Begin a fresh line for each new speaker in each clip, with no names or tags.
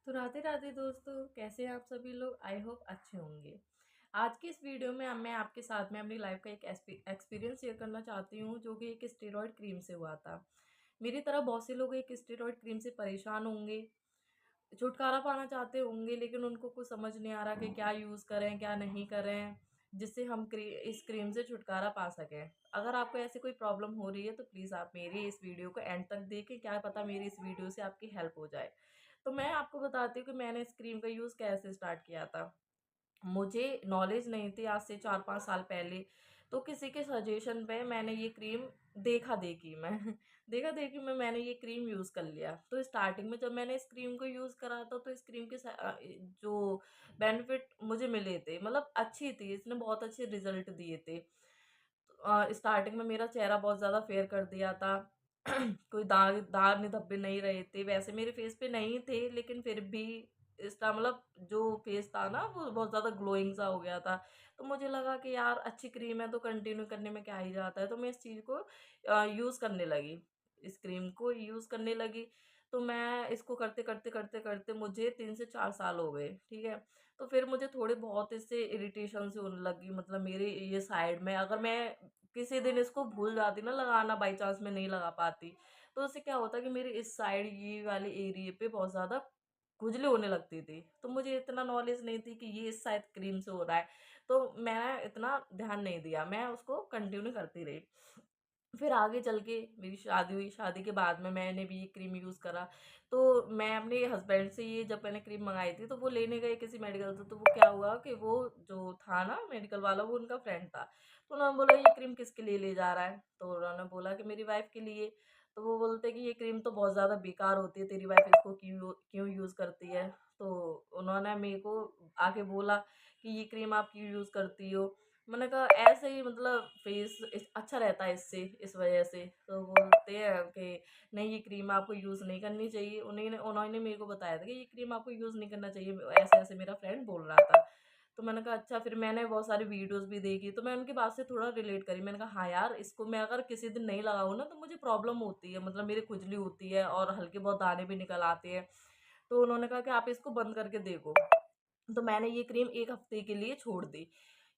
तो राधे राधे दोस्तों, कैसे हैं आप सभी लोग। आई होप अच्छे होंगे। आज की इस वीडियो में मैं आपके साथ में अपनी लाइफ का एक एक्सपीरियंस शेयर करना चाहती हूँ, जो कि एक स्टेरॉयड क्रीम से हुआ था। मेरी तरह बहुत से लोग एक स्टेरॉयड क्रीम से परेशान होंगे, छुटकारा पाना चाहते होंगे, लेकिन उनको कुछ समझ नहीं आ रहा कि क्या यूज़ करें क्या नहीं करें, जिससे हम इस क्रीम से छुटकारा पा सकें। अगर आपको ऐसी कोई प्रॉब्लम हो रही है तो प्लीज़ आप मेरी इस वीडियो को एंड तक देखें, क्या पता मेरी इस वीडियो से आपकी हेल्प हो जाए। तो मैं आपको बताती हूँ कि मैंने इस क्रीम का यूज़ कैसे स्टार्ट किया था। मुझे नॉलेज नहीं थी आज से 4-5 साल पहले, तो किसी के सजेशन पे मैंने ये क्रीम देखा-देखी में देखा-देखी में मैंने ये क्रीम यूज़ कर लिया। तो स्टार्टिंग में जब मैंने इस क्रीम को यूज़ करा था, तो इस क्रीम के जो बेनिफिट मुझे मिले थे, मतलब अच्छी थी, इसने बहुत अच्छे रिज़ल्ट दिए थे। स्टार्टिंग में मेरा चेहरा बहुत ज़्यादा फेयर कर दिया था। कोई दाग धब्बे नहीं रहे थे, वैसे मेरे फेस पे नहीं थे, लेकिन फिर भी इसका मतलब जो फेस था ना, वो बहुत ज़्यादा ग्लोइंग सा हो गया था। तो मुझे लगा कि यार अच्छी क्रीम है तो कंटिन्यू करने में क्या ही जाता है, तो मैं इस चीज़ को यूज़ करने लगी। इस क्रीम को यूज़ करने लगी। तो मैं इसको करते मुझे 3 से 4 साल हो गए, ठीक है। तो फिर मुझे थोड़े बहुत इससे इरिटेशन सी होने लगी, मतलब मेरे ये साइड में अगर मैं किसी दिन इसको भूल जाती ना लगाना, बाई चांस मैं नहीं लगा पाती, तो उससे क्या होता कि मेरे इस साइड ये वाले एरिया पे बहुत ज़्यादा खुजली होने लगती थी। तो मुझे इतना नॉलेज नहीं थी कि ये इस शायद क्रीम से हो रहा है, तो मैं इतना ध्यान नहीं दिया, मैं उसको कंटिन्यू करती रही। फिर आगे चल के मेरी शादी हुई, शादी के बाद में मैंने भी ये क्रीम यूज़ करा। तो मैं अपने हस्बैंड से ये जब मैंने क्रीम मँगाई थी, तो वो लेने गए किसी मेडिकल से, तो वो क्या हुआ कि वो जो था ना मेडिकल वाला, वो उनका फ्रेंड था। तो उन्होंने बोला, "ये क्रीम किसके लिए ले जा रहा है?" तो उन्होंने बोला कि मेरी वाइफ़ के लिए। तो वो बोलते कि, "ये क्रीम तो बहुत ज़्यादा बेकार होती है, तेरी वाइफ़ इसको क्यों यूज़ करती है?" तो उन्होंने मेरे को आके बोला कि, "ये क्रीम आप क्यों यूज़ करती हो?" मैंने कहा ऐसे ही, मतलब फेस अच्छा रहता है इससे, इस वजह से। तो बोलते हैं कि नहीं, ये क्रीम आपको यूज़ नहीं करनी चाहिए। उन्हीं ने उन्होंने मेरे को बताया था कि ये क्रीम आपको यूज़ नहीं करना चाहिए, ऐसे ऐसे मेरा फ्रेंड बोल रहा था। तो मैंने कहा अच्छा। फिर मैंने बहुत सारी वीडियोस भी देखी, तो मैं उनकी बात से थोड़ा रिलेट करी। मैंने कहा हाँ यार, इसको मैं अगर किसी दिन नहीं लगाऊँ ना, तो मुझे प्रॉब्लम होती है, मतलब मेरी खुजली होती है और हल्के बहुत दाने भी निकल आते हैं। तो उन्होंने कहा कि आप इसको बंद करके देखो। तो मैंने ये क्रीम 1 हफ्ते के लिए छोड़ दी।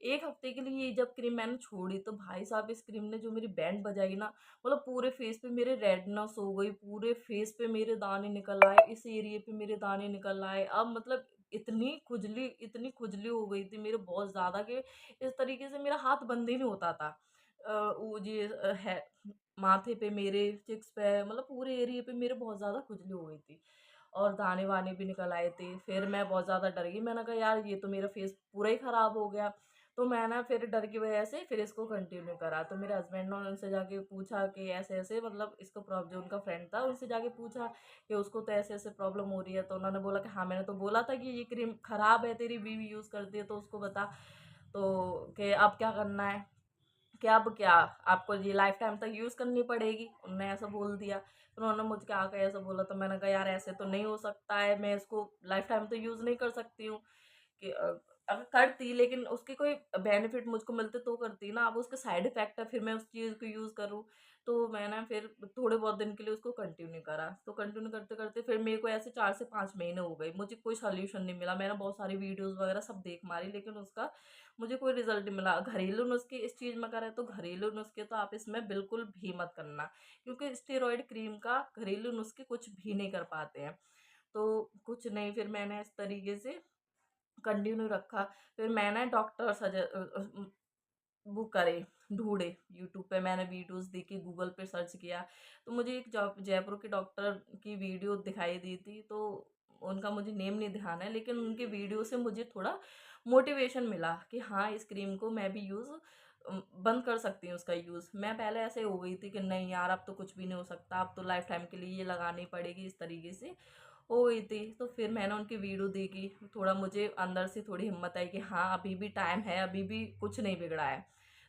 1 हफ्ते के लिए जब क्रीम मैंने छोड़ी, तो भाई साहब इस क्रीम ने जो मेरी बैंड बजाई ना, मतलब पूरे फेस पे मेरे रेडनेस हो गई, पूरे फेस पे मेरे दाने निकल आए, इस एरिया पे मेरे दाने निकल आए। अब मतलब इतनी खुजली हो गई थी मेरे बहुत ज़्यादा, कि इस तरीके से मेरा हाथ बंद ही नहीं होता था। वो ये है माथे पे मेरे, चिक्स पे, मतलब पूरे एरिया पे मेरे बहुत ज़्यादा खुजली हो गई थी। और दाने-वाने भी निकल आए थे। फिर मैं बहुत ज़्यादा डर गई, मैंने कहा यार ये तो मेरा फेस पूरा ही ख़राब हो गया। तो मैं ना फिर डर की वजह से फिर इसको कंटिन्यू करा। तो मेरे हस्बैंड ने उनसे जाके पूछा कि ऐसे-ऐसे, मतलब इसको जो उनका फ्रेंड था उनसे जाके पूछा कि उसको तो ऐसे-ऐसे प्रॉब्लम हो रही है। तो उन्होंने बोला कि हाँ, मैंने तो बोला था कि ये क्रीम ख़राब है, तेरी बीवी यूज़ करती है तो उसको बता। तो कि अब क्या करना है? कि अब क्या, आपको ये लाइफ टाइम तक यूज़ करनी पड़ेगी, उन्होंने ऐसा बोल दिया। फिर उन्होंने मुझे आके ऐसा बोला, तो मैंने कहा यार ऐसे तो नहीं हो सकता है, मैं इसको लाइफ टाइम तो यूज़ नहीं कर सकती हूँ। कि अगर करती, लेकिन उसके कोई बेनिफिट मुझको मिलते तो करती ना, अब उसके साइड इफ़ेक्ट है, फिर मैं उस चीज़ को यूज़ करूँ। तो मैंने फिर थोड़े बहुत दिन के लिए उसको कंटिन्यू करा। तो कंटिन्यू करते-करते फिर मेरे को ऐसे 4 से 5 महीने हो गए, मुझे कोई सॉल्यूशन नहीं मिला। मैंने बहुत सारी वीडियोज़ वगैरह सब देख मारी, लेकिन उसका मुझे कोई रिज़ल्ट नहीं मिला। घरेलू नुस्खे इस चीज़ में करें तो घरेलू नुस्खे तो आप इसमें बिल्कुल भी मत करना, क्योंकि स्टेरॉइड क्रीम का घरेलू नुस्खे कुछ भी नहीं कर पाते हैं। तो कुछ नहीं, फिर मैंने इस तरीके से कंटिन्यू रखा। फिर मैंने डॉक्टर वो करे, ढूँढे, यूट्यूब पे मैंने वीडियोज़ देखी, गूगल पे सर्च किया, तो मुझे एक जयपुर के डॉक्टर की वीडियो दिखाई दी थी। तो उनका मुझे नेम नहीं ध्यान है, लेकिन उनकी वीडियो से मुझे थोड़ा मोटिवेशन मिला कि हाँ, इस क्रीम को मैं भी बंद कर सकती हूँ उसका यूज़। मैं पहले ऐसे हो गई थी कि नहीं यार, अब तो कुछ भी नहीं हो सकता, अब तो लाइफ टाइम के लिए ये लगानी पड़ेगी, इस तरीके से हो गई थी। तो फिर मैंने उनकी वीडियो देखी, थोड़ा मुझे अंदर से थोड़ी हिम्मत आई कि हाँ, अभी भी टाइम है, अभी भी कुछ नहीं बिगड़ा है।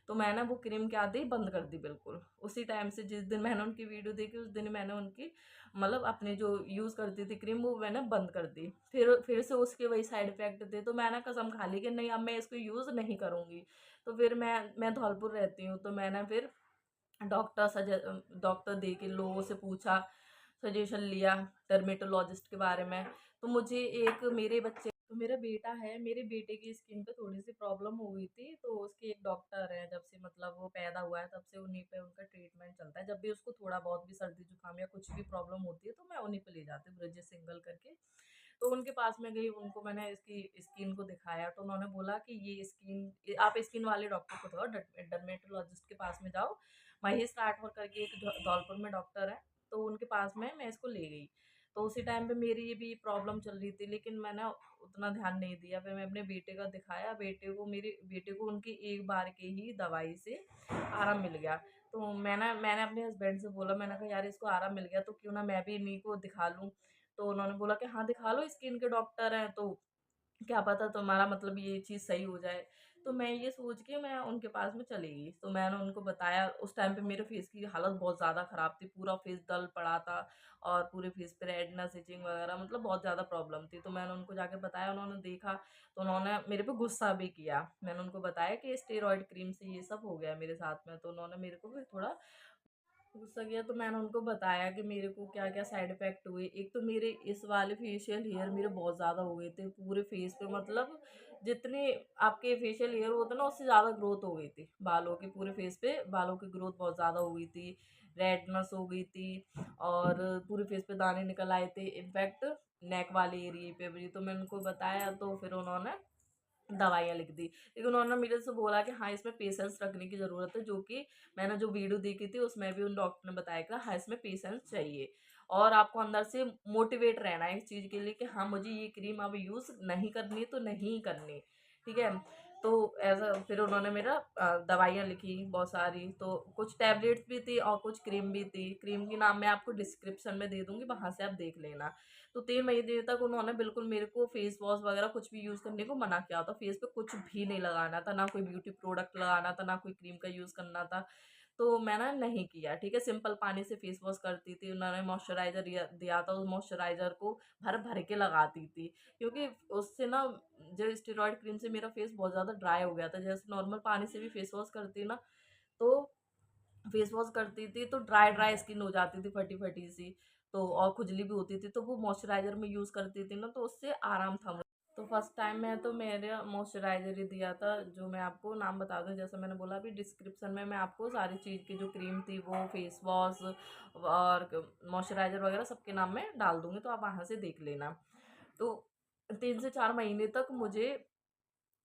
तो मैंने वो क्रीम क्या दी, बंद कर दी बिल्कुल। उसी टाइम से जिस दिन मैंने उनकी वीडियो देखी, उस दिन मैंने उनकी, मतलब अपनी जो यूज़ करती थी क्रीम, वो मैंने बंद कर दी। फिर से उसके वही साइड इफ़ेक्ट थे, तो मैंने कसम खा ली कि नहीं, अब मैं इसको यूज़ नहीं करूँगी। तो फिर मैं धौलपुर रहती हूँ, तो मैंने फिर डॉक्टर देखे लोगों से पूछा, सजेशन लिया डर्मेटोलॉजिस्ट के बारे में। तो मुझे एक मेरे बच्चे तो मेरा बेटा है, मेरे बेटे की स्किन पे थोड़ी-सी प्रॉब्लम हो गई थी, तो उसके एक डॉक्टर हैं, जब से मतलब वो पैदा हुआ है तब से उन्हीं पे उनका ट्रीटमेंट चलता है। जब भी उसको थोड़ा बहुत भी सर्दी-जुकाम या कुछ भी प्रॉब्लम होती है, तो मैं उन्हीं पे ले जाती हूँ, ब्रिजेश सिंघल करके। तो उनके पास मैं गई, उनको मैंने इसकी स्किन को दिखाया, तो उन्होंने बोला कि ये स्किन आप स्किन वाले डॉक्टर को दिखाओ, डर्मेटोलॉजिस्ट के पास में जाओ। महेश राठौर करके एक धौलपुर में डॉक्टर है, तो उनके पास में मैं इसको ले गई। तो उसी टाइम पे मेरी ये भी प्रॉब्लम चल रही थी, लेकिन मैंने उतना ध्यान नहीं दिया। फिर मैं अपने बेटे का दिखाया, मेरे बेटे को उनकी एक बार के ही दवाई से आराम मिल गया। तो मैंने मैंने अपने हस्बैंड से बोला, मैंने कहा यार इसको आराम मिल गया तो क्यों ना मैं भी इन्हीं को दिखा लूँ। तो उन्होंने बोला कि हाँ दिखा लो, स्किन के डॉक्टर हैं तो क्या पता तुम्हारा मतलब ये चीज़ सही हो जाए। तो मैं ये सोच के मैं उनके पास में चली गई। तो मैंने उनको बताया, उस टाइम पे मेरे फेस की हालत बहुत ज़्यादा ख़राब थी, पूरा फेस डल पड़ा था और पूरे फेस पे रेडनेस, इचिंग वगैरह मतलब बहुत ज़्यादा प्रॉब्लम थी। तो मैंने उनको जाके बताया, उन्होंने देखा तो उन्होंने मेरे पे गुस्सा भी किया। मैंने उनको बताया कि स्टेरॉइड क्रीम से ये सब हो गया मेरे साथ में, तो उन्होंने मेरे को फिर थोड़ा गुस्सा किया। तो मैंने उनको बताया कि मेरे को क्या-क्या साइड इफ़ेक्ट हुए। एक तो मेरे इस वाले फेशियल हेयर मेरे बहुत ज़्यादा हो गए थे पूरे फेस पे, मतलब जितने आपके फेशियल हेयर होते हैं ना उससे ज़्यादा ग्रोथ हो गई थी बालों की, पूरे फेस पे बालों की ग्रोथ बहुत ज़्यादा हो गई थी, रेडनेस हो गई थी और पूरे फेस पे दाने निकल आए थे। इनफैक्ट नेक वाले एरिया पे भी। तो मैंने उनको बताया तो फिर उन्होंने दवाइयाँ लिख दी। लेकिन उन्होंने मेरे से बोला कि हाँ, इसमें पेशेंस रखने की ज़रूरत है, जो कि मैंने जो वीडियो देखी थी उसमें भी उन डॉक्टर ने बताया कि हाँ, इसमें पेशेंस चाहिए और आपको अंदर से मोटिवेट रहना है इस चीज़ के लिए कि हाँ, मुझे ये क्रीम अब यूज़ नहीं करनी तो नहीं करनी, ठीक है? तो ऐसा फिर उन्होंने मेरा दवाइयाँ लिखी बहुत सारी, तो कुछ टैबलेट्स भी थी और कुछ क्रीम भी थी। क्रीम की नाम मैं आपको डिस्क्रिप्शन में दे दूँगी, वहाँ से आप देख लेना। तो 3 महीने तक उन्होंने बिल्कुल मेरे को फेस वॉश वगैरह कुछ भी यूज़ करने को मना किया था। फेस पे कुछ भी नहीं लगाना था, ना कोई ब्यूटी प्रोडक्ट लगाना था, ना कोई क्रीम का यूज़ करना था। तो मैंने नहीं किया, ठीक है? सिंपल पानी से फेस वॉश करती थी। उन्होंने मॉइस्चराइज़र दिया दिया था, उस मॉइस्चराइज़र को भर-भर के लगाती थी। क्योंकि उससे ना जो स्टेरॉइड क्रीम से मेरा फेस बहुत ज़्यादा ड्राई हो गया था। जैसे नॉर्मल पानी से भी फेस वॉश करती ना, तो फेस वॉश करती थी तो ड्राई ड्राई स्किन हो जाती थी, फटी फटी सी, तो और खुजली भी होती थी। तो वो मॉइस्चराइजर में यूज़ करती थी ना, तो उससे आराम था मुझे। तो फर्स्ट टाइम में तो मेरा मॉइस्चराइजर ही दिया था, जो मैं आपको नाम बता दूं, जैसे मैंने बोला अभी डिस्क्रिप्शन में मैं आपको सारी चीज़ की जो क्रीम थी वो फेस वॉश और मॉइस्चराइजर वगैरह सबके नाम में डाल दूंगी, तो आप वहाँ से देख लेना। तो 3 से 4 महीने तक मुझे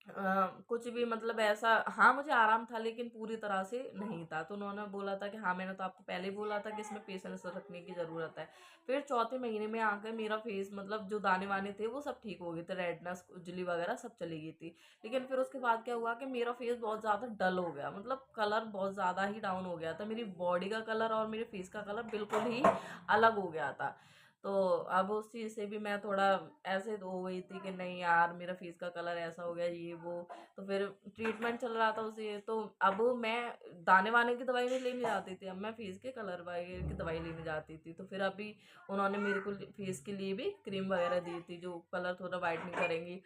कुछ भी मतलब ऐसा, हाँ, मुझे आराम था लेकिन पूरी तरह से नहीं था। तो उन्होंने बोला था कि हाँ, मैंने तो आपको पहले ही बोला था कि इसमें पेशेंस रखने की ज़रूरत है। फिर चौथे महीने में आकर मेरा फेस मतलब जो दाने-वाने थे वो सब ठीक हो गए थे, रेडनेस, खुजली वगैरह सब चली गई थी। लेकिन फिर उसके बाद क्या हुआ कि मेरा फेस बहुत ज़्यादा डल हो गया, मतलब कलर बहुत ज़्यादा ही डाउन हो गया था। मेरी बॉडी का कलर और मेरे फेस का कलर बिल्कुल ही अलग हो गया था। तो अब उस चीज़ से भी मैं थोड़ा ऐसे तो हो गई थी कि नहीं यार, मेरा फेस का कलर ऐसा हो गया ये वो। तो फिर ट्रीटमेंट चल रहा था उसे, तो अब मैं दाने वाने की दवाई नहीं लेने जाती थी, अब मैं फेस के कलर वगैरह की दवाई लेने जाती थी। तो फिर अभी उन्होंने मेरे को फेस के लिए भी क्रीम वगैरह दी थी जो कलर थोड़ा वाइटनिंग करेंगी,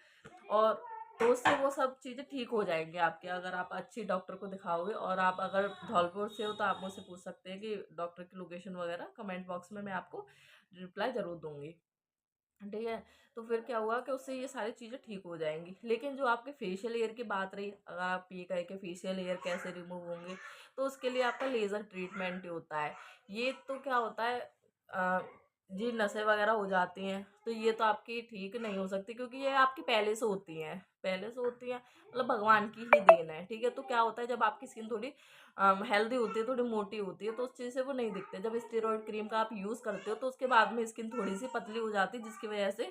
और तो उससे वो सब चीज़ें ठीक हो जाएंगी आपके, अगर आप अच्छी डॉक्टर को दिखाओगे। और आप अगर धौलपुर से हो तो आप मुझसे पूछ सकते हैं कि डॉक्टर की लोकेशन वगैरह कमेंट बॉक्स में मैं आपको रिप्लाई ज़रूर दूँगी। ठीक है? तो फिर क्या हुआ कि उससे ये सारी चीज़ें ठीक हो जाएँगी। लेकिन जो आपके फेशियल हेयर की बात रही, अगर आप ये कहें कि फेशियल हेयर कैसे रिमूव होंगे, तो उसके लिए आपका लेज़र ट्रीटमेंट ही होता है। ये तो क्या होता है, अ, जी नसें वग़ैरह हो जाती हैं, तो ये तो आपकी ठीक नहीं हो सकती क्योंकि ये आपकी पहले से होती हैं। पहले से होती हैं मतलब भगवान की ही देन है, ठीक है? तो क्या होता है, जब आपकी स्किन थोड़ी हेल्दी होती है, थोड़ी मोटी होती है, तो उस चीज़ से वो नहीं दिखते। जब स्टेरॉइड क्रीम का आप यूज़ करते हो तो उसके बाद में स्किन थोड़ी-सी पतली हो जाती है, जिसकी वजह से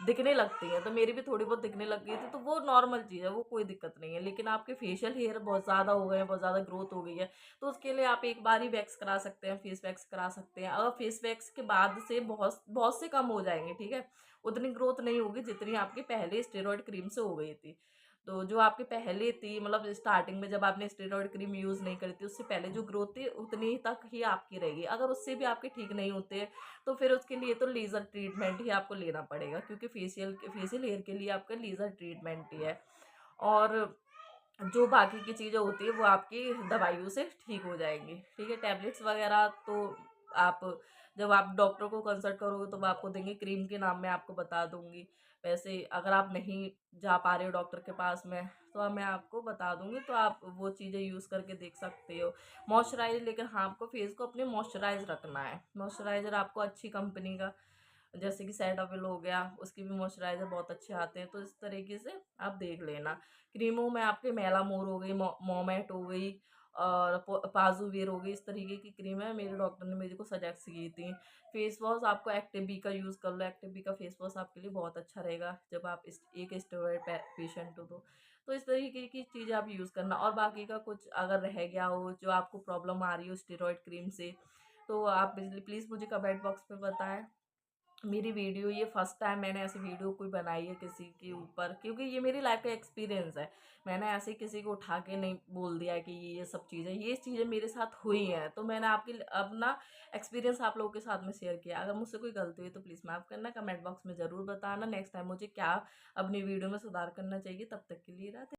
दिखने लगती है। तो मेरी भी थोड़ी बहुत दिखने लग गई थी, तो वो नॉर्मल चीज़ है, वो कोई दिक्कत नहीं है। लेकिन आपके फेशियल हेयर बहुत ज़्यादा हो गए हैं, बहुत ज़्यादा ग्रोथ हो गई है, तो उसके लिए आप एक बार ही वैक्स करा सकते हैं, फेस वैक्स करा सकते हैं। अगर फेस वैक्स के बाद से बहुत बहुत से कम हो जाएँगे, ठीक है? उतनी ग्रोथ नहीं होगी जितनी आपकी पहले स्टेरॉइड क्रीम से हो गई थी। तो जो आपकी पहले थी, मतलब स्टार्टिंग में जब आपने स्टेरॉइड क्रीम यूज़ नहीं करी थी, उससे पहले जो ग्रोथ थी उतनी तक ही आपकी रहेगी। अगर उससे भी आपके ठीक नहीं होते, तो फिर उसके लिए तो लेज़र ट्रीटमेंट ही आपको लेना पड़ेगा, क्योंकि फेशियल हेयर के लिए आपका लेज़र ट्रीटमेंट ही है। और जो बाकी की चीज़ें होती है वो आपकी दवाइयों से ठीक हो जाएँगी, ठीक है? टैबलेट्स वग़ैरह तो आप जब आप डॉक्टर को कंसल्ट करोगे तो वो आपको देंगे, क्रीम के नाम मैं आपको बता दूंगी। वैसे अगर आप नहीं जा पा रहे हो डॉक्टर के पास में तो मैं आपको बता दूंगी, तो आप वो चीज़ें यूज़ करके देख सकते हो। मॉइस्चराइजर, लेकिन हाँ आपको फेस को अपने मॉइस्चराइज रखना है। मॉइस्चराइजर आपको अच्छी कंपनी का, जैसे कि सेटाफिल हो गया, उसके भी मॉइस्चराइजर बहुत अच्छे आते हैं, तो इस तरीके से आप देख लेना। क्रीमों में आपके मेलामोर हो गई, मोमेट हो गई और पाजूवीर हो गई, इस तरीके की क्रीम है, मेरे डॉक्टर ने मेरे को सजेस्ट की थी। फेस वॉश आपको एक्टिव बी का यूज़ कर लो, एक्टिव बी का फेस वॉश आपके लिए बहुत अच्छा रहेगा जब आप एक स्टेरॉइड पेशेंट हो तो इस तरीके की चीज़ें आप यूज़ करना। और बाकी का कुछ अगर रह गया हो जो आपको प्रॉब्लम आ रही हो स्टेरॉइड क्रीम से, तो आप प्लीज़ मुझे कमेंट बॉक्स में बताएं। मेरी वीडियो ये फर्स्ट टाइम मैंने ऐसी वीडियो कोई बनाई है किसी के ऊपर, क्योंकि ये मेरी लाइफ का एक्सपीरियंस है। मैंने ऐसे किसी को उठा के नहीं बोल दिया कि ये सब चीज़ें, ये चीज़ें मेरे साथ हुई हैं, तो मैंने आपकी अपना एक्सपीरियंस आप लोगों के साथ में शेयर किया। अगर मुझसे कोई गलती हुई तो प्लीज़ माफ़ करना, कमेंट बॉक्स में ज़रूर बताना नेक्स्ट टाइम मुझे क्या अपनी वीडियो में सुधार करना चाहिए। तब तक के लिए राधे।